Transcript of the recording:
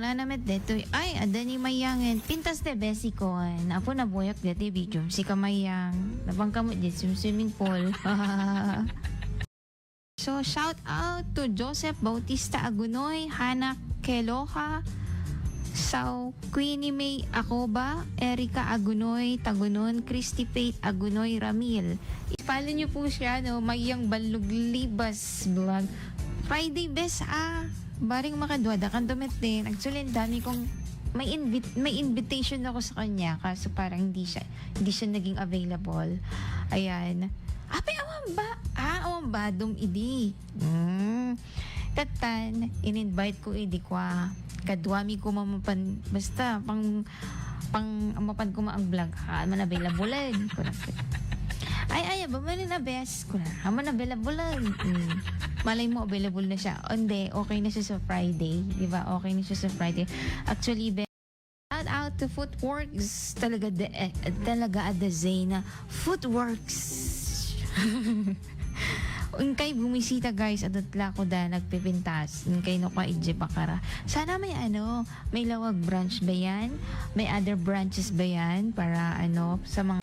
nga naman dito. Ay, ada ni mayangin. Pintas de besi ko. Apo na boyak dito, video. Si kamayang. Nabangka mo dito, swimming pool. So, shout out to Joseph Bautista Agunoy, Hannah Keloha, Sau Queenie May Acoba, Erica Agunoy, Tagunon, Christy Faith Agunoy Ramil. I-follow nyo po siya, no? Mayang Baluglibas vlog. Friday best baring makadwada kan dumating. Actually, ang dami kong may invitation ako sa kanya kaso parang hindi siya naging available. Ayan. Apay awan ba dum idi. Katan in-invite ko idi kwa kadwami ko mamapan basta pang amapan ko ang vlog ha man available ay ba man na best ko na man available malay mo available na siya hindi okay na siya sa Friday di ba okay na siya sa Friday actually shout out to Footworks talaga ada Zayna Footworks. Unkay bumisita guys at atla ko da nagpipintas unkay no ka idje bakara sana may lawag branch ba yan may other branches ba yan para sa mga